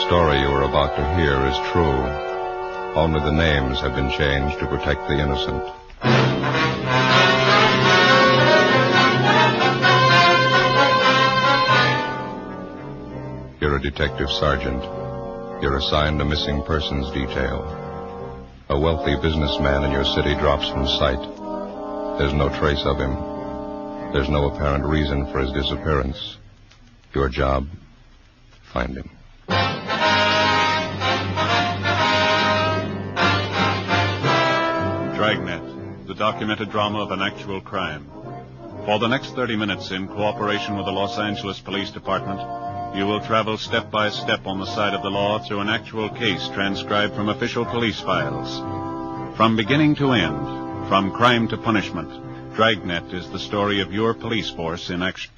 story you are about to hear is true. Only the names have been changed to protect the innocent. You're a detective sergeant. You're assigned a missing persons detail. A wealthy businessman in your city drops from sight. There's no trace of him. There's no apparent reason for his disappearance. Your job, find him. Dragnet, the documented drama of an actual crime. For the next 30 minutes, in cooperation with the Los Angeles Police Department, you will travel step by step on the side of the law through an actual case transcribed from official police files. From beginning to end, from crime to punishment, Dragnet is the story of your police force in action.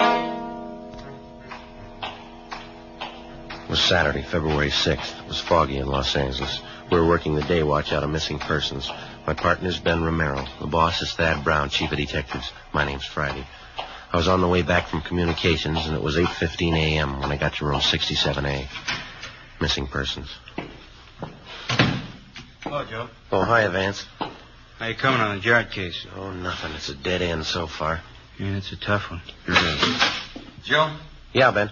It was Saturday, February 6th. It was foggy in Los Angeles. We were working the day watch out of missing persons. My partner's Ben Romero. The boss is Thad Brown, chief of detectives. My name's Friday. I was on the way back from communications, and it was 8:15 a.m. when I got to room 67A. Missing persons. Hello, Joe. Oh, hi, Vance. How you coming on the Jarrett case? Oh, nothing. It's a dead end so far. Yeah, it's a tough one. Joe? Yeah, Ben.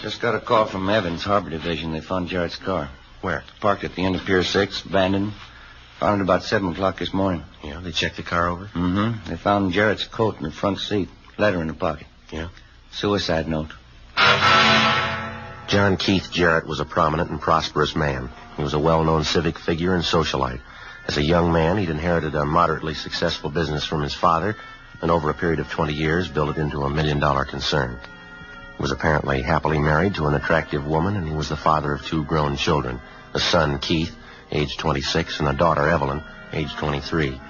Just got a call from Evans, Harbor Division. They found Jarrett's car. Where? Parked at the end of Pier 6, abandoned. Found it about 7 o'clock this morning. Yeah, they checked the car over? Mm-hmm. They found Jarrett's coat in the front seat. Letter in the pocket. Yeah? Suicide note. John Keith Jarrett was a prominent and prosperous man. He was a well-known civic figure and socialite. As a young man, he'd inherited a moderately successful business from his father, and over a period of 20 years built it into $1 million concern. He was apparently happily married to an attractive woman, and he was the father of 2 grown children, a son, Keith, age 26, and a daughter, Evelyn, age 23.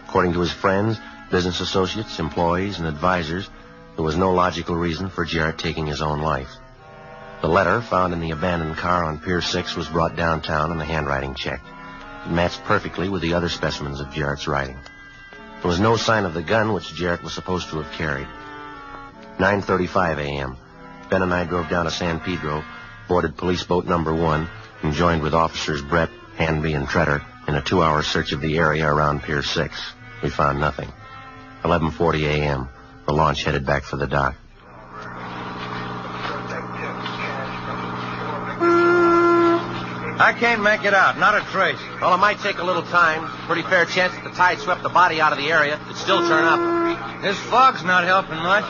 According to his friends, business associates, employees, and advisors, there was no logical reason for Jarrett taking his own life. The letter found in the abandoned car on Pier 6 was brought downtown and the handwriting checked. It matched perfectly with the other specimens of Jarrett's writing. There was no sign of the gun which Jarrett was supposed to have carried. 9:35 a.m. Ben and I drove down to San Pedro, boarded police boat number 1, and joined with officers Brett, Hanby, and Tretter in a 2-hour search of the area around Pier 6. We found nothing. 11:40 a.m. The launch headed back for the dock. I can't make it out. Not a trace. Well, it might take a little time. Pretty fair chance that the tide swept the body out of the area. It'd still turn up. This fog's not helping much.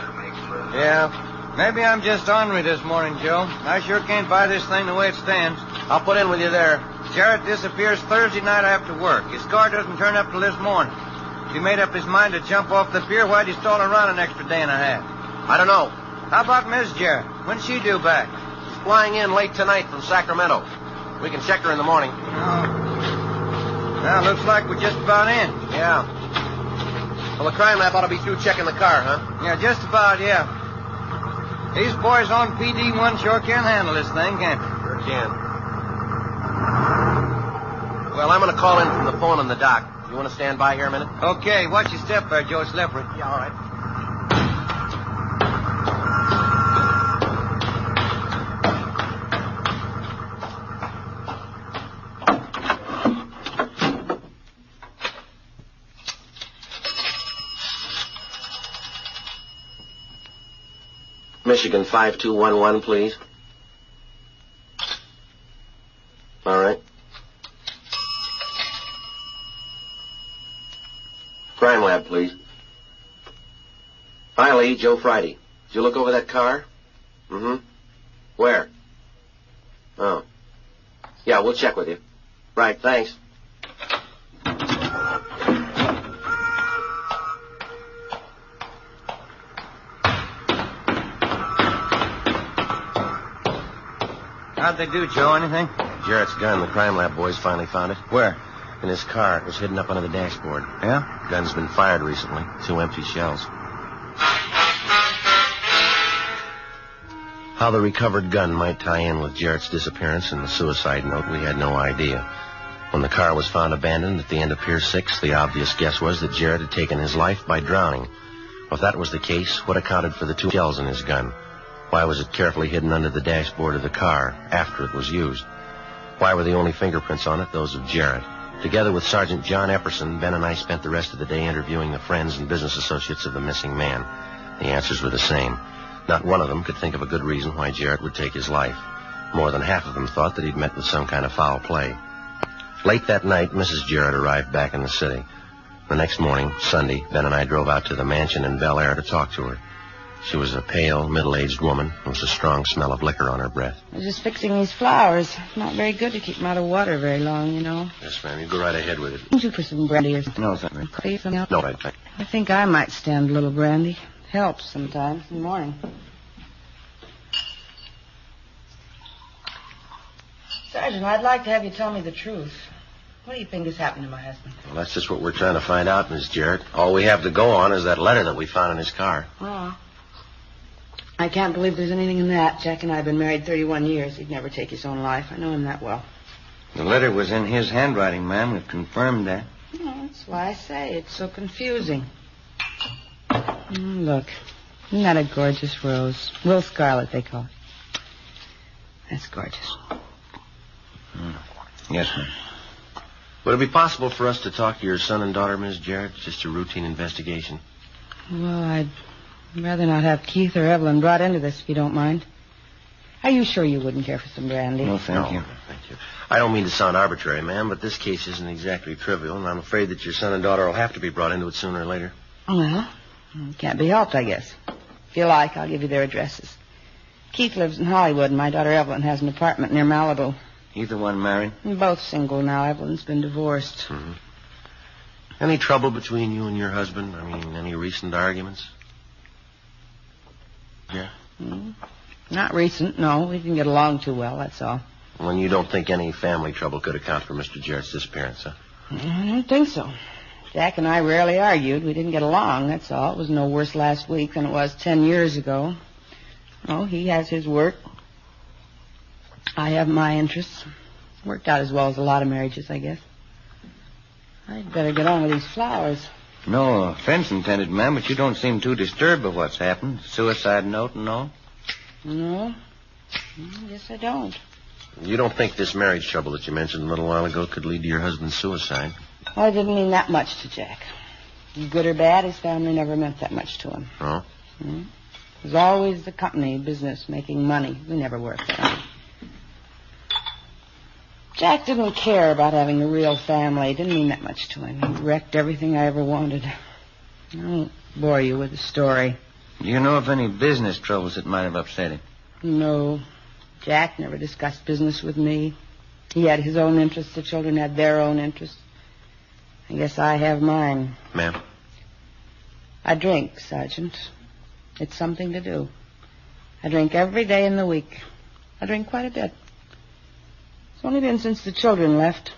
Yeah. Maybe I'm just ornery this morning, Joe. I sure can't buy this thing the way it stands. I'll put in with you there. Jarrett disappears Thursday night after work. His car doesn't turn up till this morning. If he made up his mind to jump off the pier, why'd he stall around an extra day and a half? I don't know. How about Miss Jarrett? When's she due back? She's flying in late tonight from Sacramento. We can check her in the morning. Well, looks like we're just about in. Yeah. Well, the crime lab ought to be through checking the car, huh? Yeah, just about, yeah. These boys on PD1 sure can handle this thing, can't they? Sure can. Well, I'm going to call in from the phone on the dock. You want to stand by here a minute? Okay, watch your step there, Joe. Slippery. Yeah, all right. Michigan 5211, please. All right. Crime lab, please. Hi, Lee. Joe Friday. Did you look over that car? Mm-hmm. Where? Oh. Yeah, we'll check with you. Right, thanks. How'd they do, Joe? Anything? Jarrett's gun. The crime lab boys finally found it. Where? In his car. It was hidden up under the dashboard. Yeah? Gun's been fired recently. 2 empty shells. How the recovered gun might tie in with Jarrett's disappearance and the suicide note, we had no idea. When the car was found abandoned at the end of Pier 6, the obvious guess was that Jarrett had taken his life by drowning. Well, if that was the case, what accounted for the 2 shells in his gun? Why was it carefully hidden under the dashboard of the car after it was used? Why were the only fingerprints on it those of Jarrett? Together with Sergeant John Epperson, Ben and I spent the rest of the day interviewing the friends and business associates of the missing man. The answers were the same. Not one of them could think of a good reason why Jarrett would take his life. More than half of them thought that he'd met with some kind of foul play. Late that night, Mrs. Jarrett arrived back in the city. The next morning, Sunday, Ben and I drove out to the mansion in Bel Air to talk to her. She was a pale, middle-aged woman with a strong smell of liquor on her breath. I was just fixing these flowers. Not very good to keep them out of water very long, you know. Yes, ma'am. You go right ahead with it. Would you for some brandy or something? No, thank you. Coffee or something else? No, thank you. I think I might stand a little brandy. Helps sometimes in the morning. Sergeant, I'd like to have you tell me the truth. What do you think has happened to my husband? Well, that's just what we're trying to find out, Miss Jarrett. All we have to go on is that letter that we found in his car. Oh. I can't believe there's anything in that. Jack and I have been married 31 years. He'd never take his own life. I know him that well. The letter was in his handwriting, ma'am. We've confirmed that. Oh, that's why I say it's so confusing. Look. Isn't that a gorgeous rose? Will Scarlet, they call it. That's gorgeous. Yes, ma'am. Would it be possible for us to talk to your son and daughter, Miss Jarrett? Just a routine investigation. Well, I'd rather not have Keith or Evelyn brought into this, if you don't mind. Are you sure you wouldn't care for some brandy? No, thank you. Thank you. I don't mean to sound arbitrary, ma'am, but this case isn't exactly trivial, and I'm afraid that your son and daughter will have to be brought into it sooner or later. Well, it can't be helped, I guess. If you like, I'll give you their addresses. Keith lives in Hollywood, and my daughter Evelyn has an apartment near Malibu. Either one married? We're both single now. Evelyn's been divorced. Mm-hmm. Any trouble between you and your husband? I mean, any recent arguments? Yeah? Not recent, no. We didn't get along too well, that's all. Well, you don't think any family trouble could account for Mr. Jarrett's disappearance, huh? I don't think so. Jack and I rarely argued. We didn't get along, that's all. It was no worse last week than it was 10 years ago. Oh, he has his work. I have my interests. Worked out as well as a lot of marriages, I guess. I'd better get on with these flowers. No offense intended, ma'am, but you don't seem too disturbed by what's happened. Suicide note and all? No. I guess I don't. You don't think this marriage trouble that you mentioned a little while ago could lead to your husband's suicide? Well, it didn't mean that much to Jack. Good or bad, his family never meant that much to him. Oh? It was always the company, business, making money. We never worked there. Jack didn't care about having a real family. It didn't mean that much to him. He wrecked everything I ever wanted. I won't bore you with the story. Do you know of any business troubles that might have upset him? No. Jack never discussed business with me. He had his own interests. The children had their own interests. I guess I have mine. Ma'am? I drink, Sergeant. It's something to do. I drink every day in the week. I drink quite a bit. It's only been since the children left.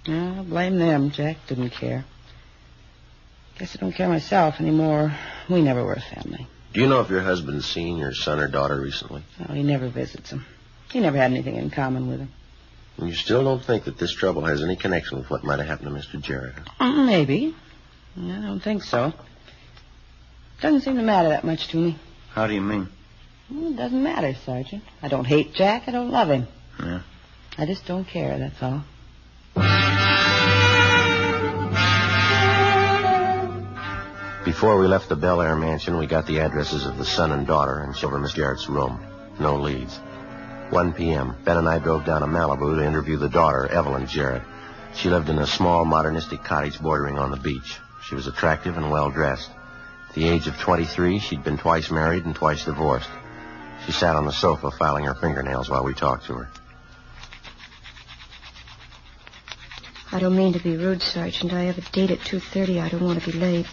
I blame them. Jack didn't care. Guess I don't care myself anymore. We never were a family. Do you know if your husband's seen your son or daughter recently? Oh, he never visits them. He never had anything in common with them. And you still don't think that this trouble has any connection with what might have happened to Mr. Jarrett? Maybe. I don't think so. Doesn't seem to matter that much to me. How do you mean? Well, it doesn't matter, Sergeant. I don't hate Jack. I don't love him. Yeah. I just don't care, that's all. Before we left the Bel Air mansion, we got the addresses of the son and daughter and showed over Miss Jarrett's room. No leads. 1 p.m., Ben and I drove down to Malibu to interview the daughter, Evelyn Jarrett. She lived in a small, modernistic cottage bordering on the beach. She was attractive and well-dressed. At the age of 23, she'd been twice married and twice divorced. She sat on the sofa filing her fingernails while we talked to her. I don't mean to be rude, Sergeant. I have a date at 2:30. I don't want to be late.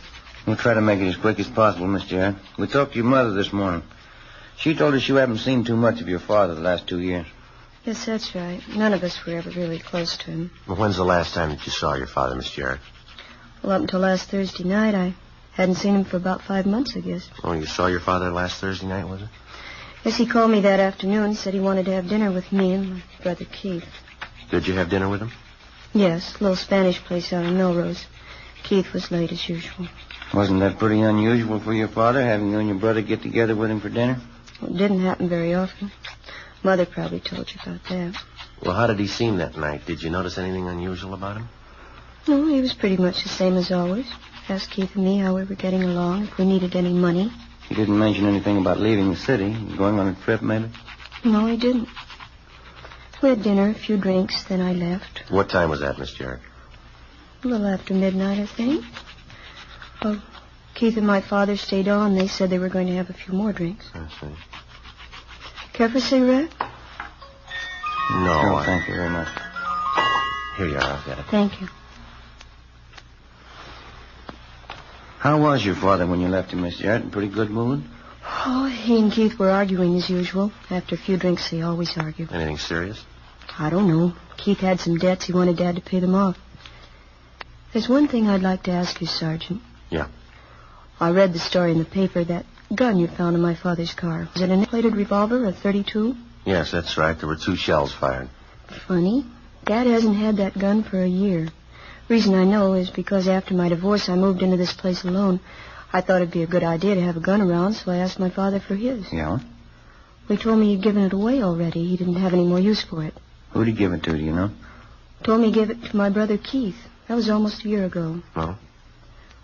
We'll try to make it as quick as possible, Miss Jarrett. We talked to your mother this morning. She told us you haven't seen too much of your father the last 2 years. Yes, that's right. None of us were ever really close to him. Well, when's the last time that you saw your father, Miss Jarrett? Well, up until last Thursday night, I hadn't seen him for about 5 months, I guess. Oh, you saw your father last Thursday night, was it? Yes, he called me that afternoon, said he wanted to have dinner with me and my brother Keith. Did you have dinner with him? Yes, a little Spanish place out on Melrose. Keith was late as usual. Wasn't that pretty unusual for your father, having you and your brother get together with him for dinner? It didn't happen very often. Mother probably told you about that. Well, how did he seem that night? Did you notice anything unusual about him? No, he was pretty much the same as always. Asked Keith and me how we were getting along, if we needed any money. He didn't mention anything about leaving the city, going on a trip, maybe? No, he didn't. We had dinner, a few drinks, then I left. What time was that, Miss Jarrett? A little after midnight, I think. Well, Keith and my father stayed on. They said they were going to have a few more drinks. I see. Care for a cigarette? No, thank you very much. Here you are. I've got it. Thank you. How was your father when you left him, Miss Jarrett? In pretty good mood? Oh, he and Keith were arguing as usual. After a few drinks, they always argue. Anything serious? I don't know. Keith had some debts. He wanted Dad to pay them off. There's one thing I'd like to ask you, Sergeant. Yeah. I read the story in the paper, that gun you found in my father's car. Was it an plated revolver, a .32? Yes, that's right. There were 2 shells fired. Funny. Dad hasn't had that gun for a year. Reason I know is because after my divorce, I moved into this place alone. I thought it'd be a good idea to have a gun around, so I asked my father for his. Yeah? Well, he told me he'd given it away already. He didn't have any more use for it. Who'd he give it to, do you know? Told me he gave it to my brother Keith. That was almost a year ago. Oh?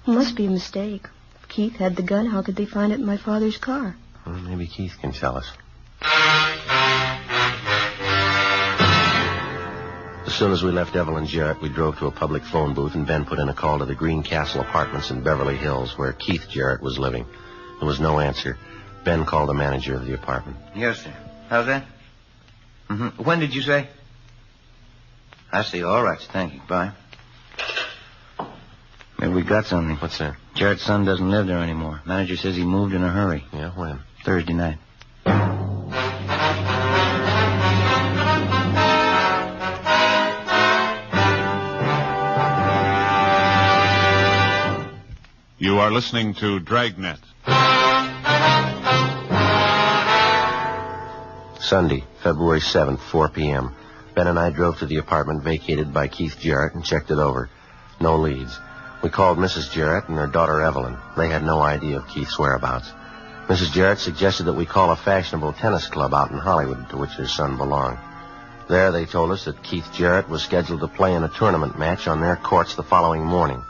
It must be a mistake. If Keith had the gun, how could they find it in my father's car? Well, maybe Keith can tell us. As soon as we left Evelyn Jarrett, we drove to a public phone booth, and Ben put in a call to the Green Castle Apartments in Beverly Hills, where Keith Jarrett was living. There was no answer. Ben called the manager of the apartment. Yes, sir. How's that? Mm-hmm. When did you say? I see. All right, sir. Thank you. Bye. Maybe we got something. What's that? Jarrett's son doesn't live there anymore. Manager says he moved in a hurry. Yeah, when? Thursday night. You are listening to Dragnet. Sunday, February 7th, 4 p.m. Ben and I drove to the apartment vacated by Keith Jarrett and checked it over. No leads. We called Mrs. Jarrett and her daughter Evelyn. They had no idea of Keith's whereabouts. Mrs. Jarrett suggested that we call a fashionable tennis club out in Hollywood to which her son belonged. There they told us that Keith Jarrett was scheduled to play in a tournament match on their courts the following morning.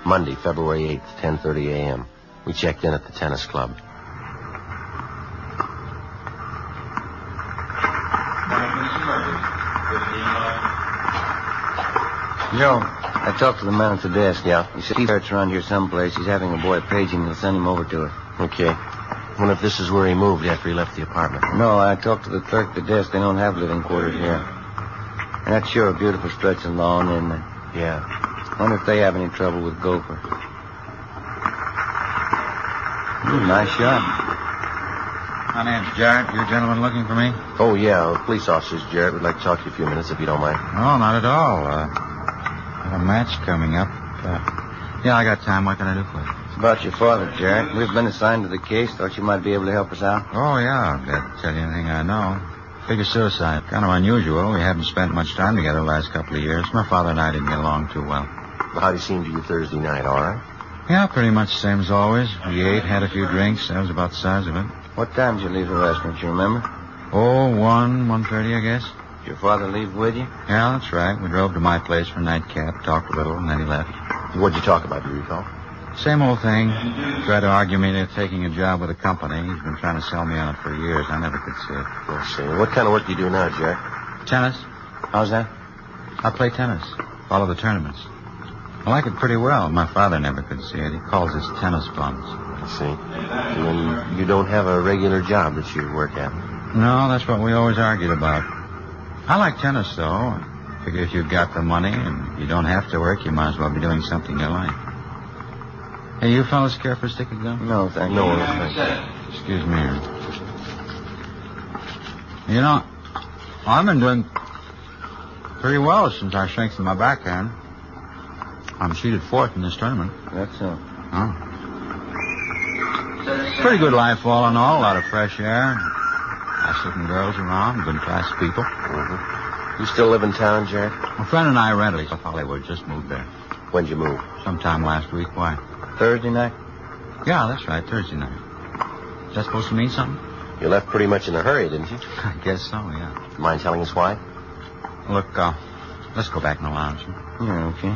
Monday, February 8th, 10:30 a.m. We checked in at the tennis club. Joe, I talked to the man at the desk. Yeah? He said Keith Jarrett's around here someplace. He's having a boy page him. He'll send him over to her. Okay. I wonder if this is where he moved after he left the apartment. No, I talked to the clerk at the desk. They don't have living quarters here. And that's sure a beautiful stretch of lawn, isn't it? Yeah. Wonder if they have any trouble with Gopher. Nice shot. My name's Jarrett. You gentlemen looking for me? Oh, yeah. Police officers, Jarrett. We'd like to talk to you a few minutes if you don't mind. No, not at all. Got a match coming up. Yeah, I got time. What can I do for you? It's about your father, Jarrett. We've been assigned to the case. Thought you might be able to help us out. Oh, yeah. I'll tell you anything I know. Figure suicide. Kind of unusual. We haven't spent much time together the last couple of years. My father and I didn't get along too well. Well, how'd he seem to you Thursday night, all right? Yeah, pretty much the same as always. We ate, had a few drinks. That was about the size of it. What time did you leave the restaurant, you remember? Oh, 1:30, I guess. Did your father leave with you? Yeah, that's right. We drove to my place for a nightcap, talked a little, and then he left. What'd you talk about, do you recall? Same old thing. Tried to argue me into taking a job with a company. He's been trying to sell me on it for years. I never could see it. Let's see. What kind of work do you do now, Jack? Tennis. How's that? I play tennis. Follow the tournaments. I like it pretty well. My father never could see it. He calls it tennis bums. I see. And you don't have a regular job that you work at? No, that's what we always argued about. I like tennis, though. I figure if you've got the money and you don't have to work, you might as well be doing something you like. Hey, you fellas care for a stick of gum? No, thank you. No, thank you. Excuse me. You know, I've been doing pretty well since I strengthened my backhand. I'm seeded fourth in this tournament. That's so. Huh? Pretty good life all in all. A lot of fresh air. Nice-looking girls around. Good-class people. Mm-hmm. You still live in town, Jack? My friend and I rented in Hollywood. Just moved there. When'd you move? Sometime last week. Why? Thursday night? Yeah, that's right. Thursday night. Is that supposed to mean something? You left pretty much in a hurry, didn't you? I guess so, yeah. Mind telling us why? Look, let's go back in the lounge. Yeah, okay.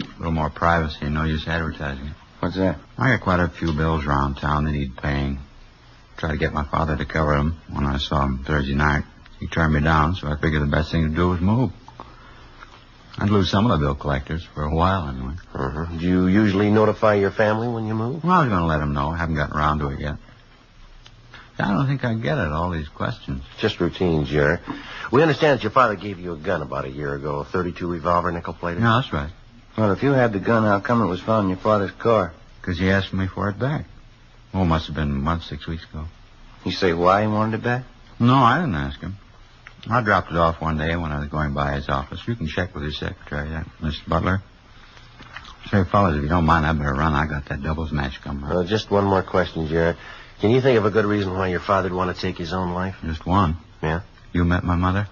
A little more privacy, no use advertising it. What's that? I got quite a few bills around town that need paying. Tried to get my father to cover them when I saw him Thursday night. He turned me down, so I figured the best thing to do was move. I'd lose some of the bill collectors for a while, anyway. Uh-huh. Do you usually notify your family when you move? Well, I was going to let them know. I haven't gotten around to it yet. I don't think I get it, all these questions. Just routine, Jerry. We understand that your father gave you a gun about a year ago, a .32 revolver, nickel-plated. No, that's right. Well, if you had the gun, how come it was found in your father's car? Because he asked me for it back. Oh, it must have been a month, 6 weeks ago. You say why he wanted it back? No, I didn't ask him. I dropped it off one day when I was going by his office. You can check with his secretary, Mr. Butler. Say, fellas, if you don't mind, I better run. I got that doubles match coming up. Just one more question, Jared. Can you think of a good reason why your father'd want to take his own life? Just one. Yeah? You met my mother?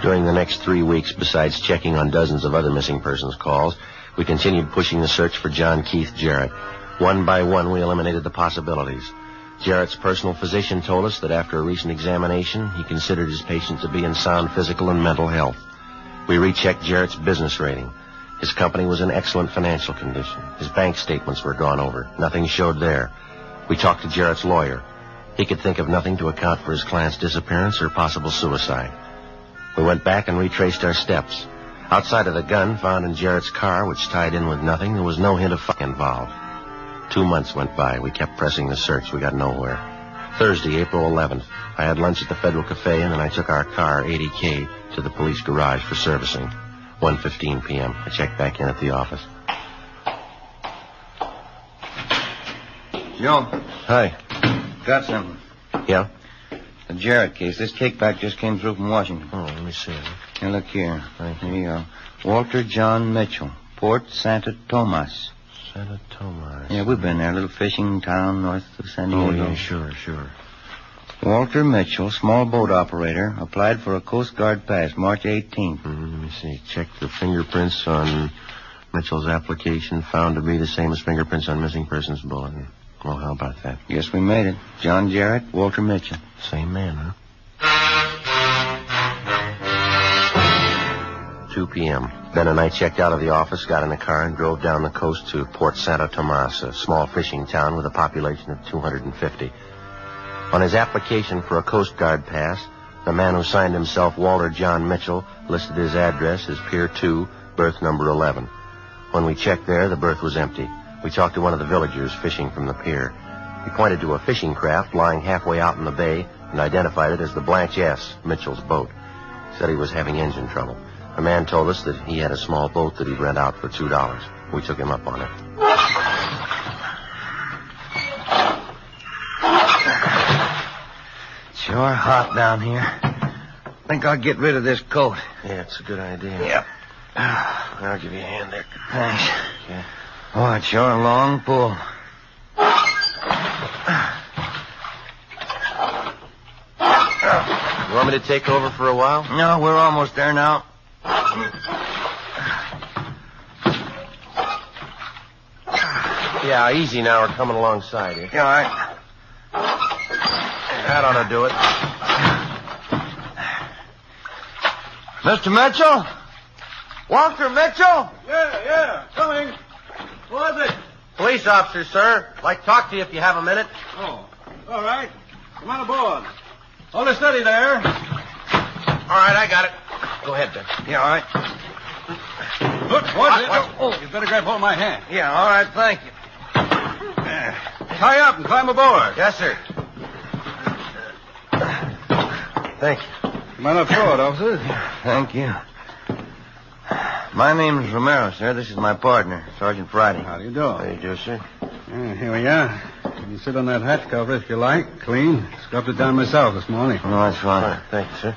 During the next 3 weeks, besides checking on dozens of other missing persons calls, we continued pushing the search for John Keith Jarrett. One by one, we eliminated the possibilities. Jarrett's personal physician told us that after a recent examination, he considered his patient to be in sound physical and mental health. We rechecked Jarrett's business rating. His company was in excellent financial condition. His bank statements were gone over. Nothing showed there. We talked to Jarrett's lawyer. He could think of nothing to account for his client's disappearance or possible suicide. We went back and retraced our steps. Outside of the gun found in Jarrett's car, which tied in with nothing, there was no hint of fire involved. 2 months went by. We kept pressing the search. We got nowhere. Thursday, April 11th, I had lunch at the Federal Cafe, and then I took our car, 80K, to the police garage for servicing. 1:15 p.m. I checked back in at the office. Joe. Hi. Got something. Yeah? The Jarrett case. This kickback just came through from Washington. Oh, let me see. Here, look here. Here you go. Walter John Mitchell, Port Santa Tomas. Santa Tomas. Yeah, we've been there. A little fishing town north of San Diego. Oh, yeah, sure. Walter Mitchell, small boat operator, applied for a Coast Guard pass March 18th. Let me see. Checked the fingerprints on Mitchell's application. Found to be the same as fingerprints on missing persons bulletin. Well, how about that? Guess we made it. John Jarrett, Walter Mitchell. Same man, huh? 2 p.m. Ben and I checked out of the office, got in a car, and drove down the coast to Port Santa Tomas, a small fishing town with a population of 250. On his application for a Coast Guard pass, the man who signed himself Walter John Mitchell listed his address as Pier 2, berth number 11. When we checked there, the berth was empty. We talked to one of the villagers fishing from the pier. He pointed to a fishing craft lying halfway out in the bay and identified it as the Blanche S., Mitchell's boat. He said he was having engine trouble. The man told us that he had a small boat that he'd rent out for $2. We took him up on it. Sure hot down here. Think I'll get rid of this coat. Yeah, it's a good idea. Yep. I'll give you a hand there. Thanks. Okay. Oh, it's sure a long pull. You want me to take over for a while? No, we're almost there now. Yeah, easy now. We're coming alongside here. Yeah, all right. That ought to do it. Mr. Mitchell? Walter Mitchell? Yeah, coming. Who is it? Police officer, sir. I'd like to talk to you if you have a minute. Oh, all right. Come on aboard. Hold it steady there. All right, I got it. Go ahead, Ben. Yeah, all right. Look, watch it. Oh, you better grab hold of my hand. Yeah, all right, thank you. Tie up and climb aboard. Yes, sir. Thank you. Come on up forward, officers. Thank you. My name's Romero, sir. This is my partner, Sergeant Friday. How do you do? How do you do, sir? Here we are. You can sit on that hatch cover if you like. Clean. Scrubbed it down myself this morning. No, that's fine. All right, thank you, sir.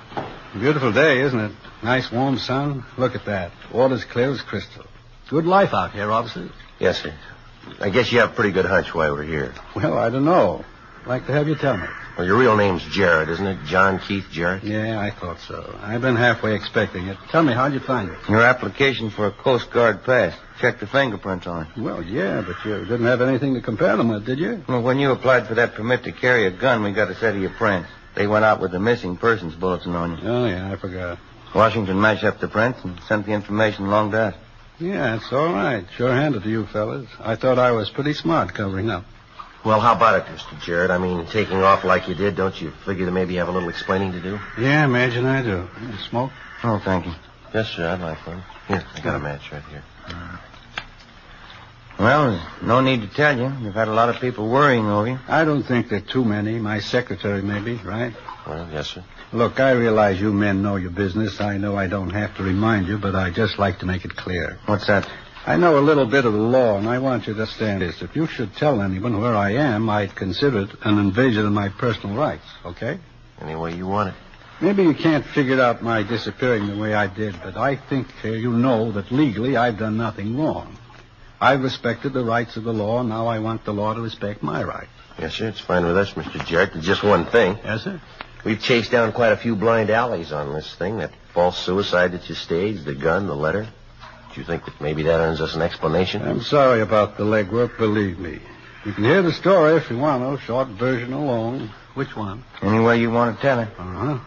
Beautiful day, isn't it? Nice warm sun. Look at that. Water's clear as crystal. Good life out here, officers. Yes, sir. I guess you have a pretty good hunch why we're here. Well, I don't know. I'd like to have you tell me. Well, your real name's Jarrett, isn't it? John Keith Jarrett? Yeah, I thought so. I've been halfway expecting it. Tell me, how'd you find it? Your application for a Coast Guard pass. Checked the fingerprints on it. Well, yeah, but you didn't have anything to compare them with, did you? Well, when you applied for that permit to carry a gun, we got a set of your prints. They went out with the missing persons bulletin on you. Oh, yeah, I forgot. Washington matched up the prints and sent the information along to us. Yeah, it's all right. Sure handed to you fellas. I thought I was pretty smart covering up. Well, how about it, Mr. Jarrett? I mean, taking off like you did, don't you figure that maybe you have a little explaining to do? Yeah, imagine I do. You smoke? Oh, thank you. Yes, sir, I'd like one. Here, I got a match right here. Well, there's no need to tell you. You've had a lot of people worrying over you. I don't think there are too many. My secretary, maybe, right? Well, yes, sir. Look, I realize you men know your business. I know I don't have to remind you, but I just like to make it clear. What's that? I know a little bit of the law, and I want you to understand this. If you should tell anyone where I am, I'd consider it an invasion of my personal rights, okay? Any way you want it. Maybe you can't figure out my disappearing the way I did, but I think you know that legally I've done nothing wrong. I've respected the rights of the law, and now I want the law to respect my rights. Yes, sir, it's fine with us, Mr. Jarrett. There's just one thing. Yes, sir? We've chased down quite a few blind alleys on this thing. That false suicide that you staged, the gun, the letter. Do you think that maybe that earns us an explanation? I'm sorry about the legwork, believe me. You can hear the story if you want to, short version or long. Which one? Any way you want to tell it. Uh-huh.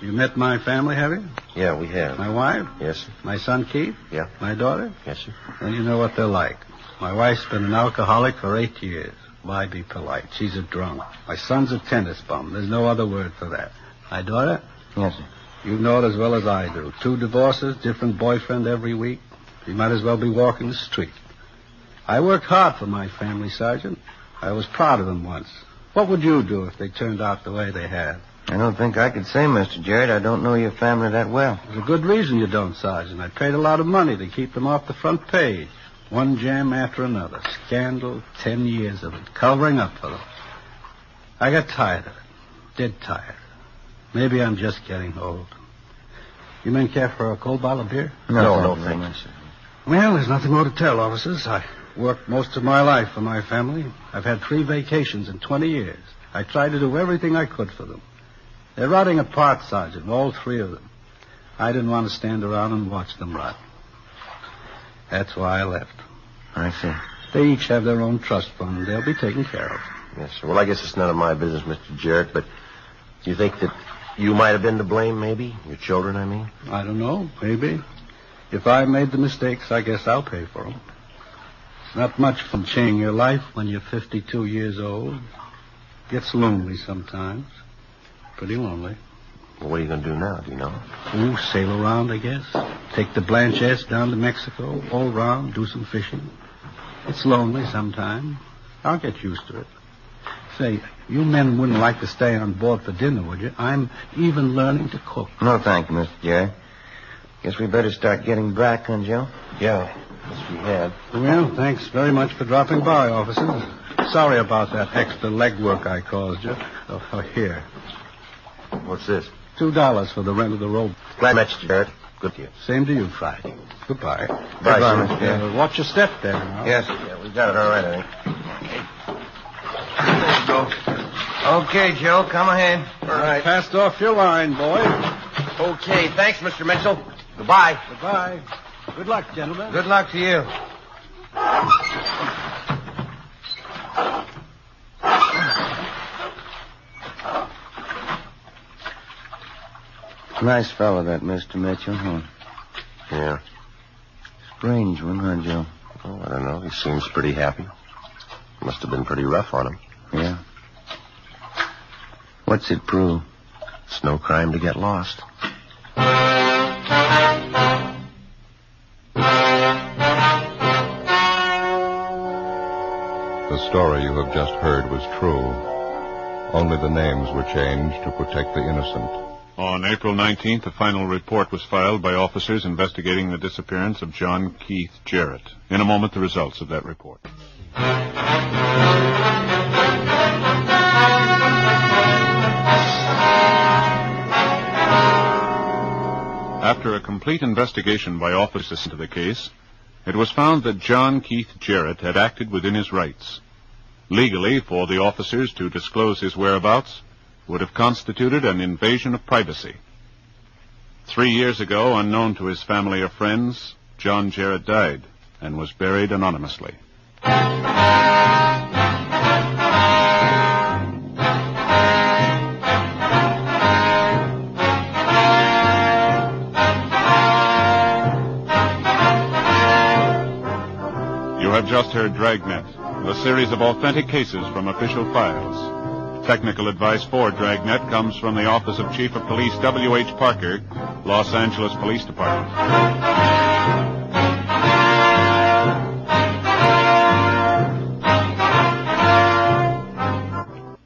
You met my family, have you? Yeah, we have. My wife? Yes, sir. My son, Keith? Yeah. My daughter? Yes, sir. Well, you know what they're like. My wife's been an alcoholic for 8 years. Why be polite? She's a drunk. My son's a tennis bum. There's no other word for that. My daughter? Yes, sir. You know it as well as I do. 2 divorces, different boyfriend every week. She might as well be walking the street. I worked hard for my family, Sergeant. I was proud of them once. What would you do if they turned out the way they have? I don't think I could say, Mr. Jarrett. I don't know your family that well. There's a good reason you don't, Sergeant. I paid a lot of money to keep them off the front page. One jam after another. Scandal, 10 years of it. Covering up for them. I got tired of it. Dead tired. Maybe I'm just getting old. You men care for a cold bottle of beer? No, thank you, sir. Well, there's nothing more to tell, officers. I worked most of my life for my family. I've had 3 vacations in 20 years. I tried to do everything I could for them. They're rotting apart, Sergeant, all 3 of them. I didn't want to stand around and watch them rot. That's why I left. I see. They each have their own trust fund. They'll be taken care of. Yes, sir. Well, I guess it's none of my business, Mr. Jarrett, but do you think that you might have been to blame, maybe? Your children, I mean? I don't know. Maybe. If I made the mistakes, I guess I'll pay for them. It's not much fun changing your life when you're 52 years old. Gets lonely sometimes. Pretty lonely. Well, what are you going to do now, do you know? Ooh, sail around, I guess. Take the Blanchets down to Mexico, all around, do some fishing. It's lonely sometimes. I'll get used to it. Say, you men wouldn't like to stay on board for dinner, would you? I'm even learning to cook. No, thank you, Mr. Jarrett. Guess we better start getting back, huh, Joe? Yeah, yes, we have. Well, thanks very much for dropping by, officers. Sorry about that extra legwork I caused you. Oh, here. What's this? $2 for the rent of the rope. Glad met you, Jarrett. Good to you. Same to you, Friday. Goodbye. Bye, Goodbye, sir. Mr. Jarrett. Watch your step there. Now. Yes. Yeah, we got it all right, I think. There you go. Okay, Joe, come ahead. All right. Passed off your line, boy. Okay, thanks, Mr. Mitchell. Goodbye. Goodbye. Good luck, gentlemen. Good luck to you. Nice fellow, that Mr. Mitchell, huh? Yeah. Strange one, huh, Joe? Oh, I don't know. He seems pretty happy. Must have been pretty rough on him. Yeah. What's it prove? It's no crime to get lost. The story you have just heard was true. Only the names were changed to protect the innocent. On April 19th, a final report was filed by officers investigating the disappearance of John Keith Jarrett. In a moment, the results of that report. After a complete investigation by officers into the case, it was found that John Keith Jarrett had acted within his rights. Legally, for the officers to disclose his whereabouts, would have constituted an invasion of privacy. 3 years ago, unknown to his family or friends, John Jarrett died and was buried anonymously. You have just heard Dragnet, a series of authentic cases from official files. Technical advice for Dragnet comes from the Office of Chief of Police W.H. Parker, Los Angeles Police Department.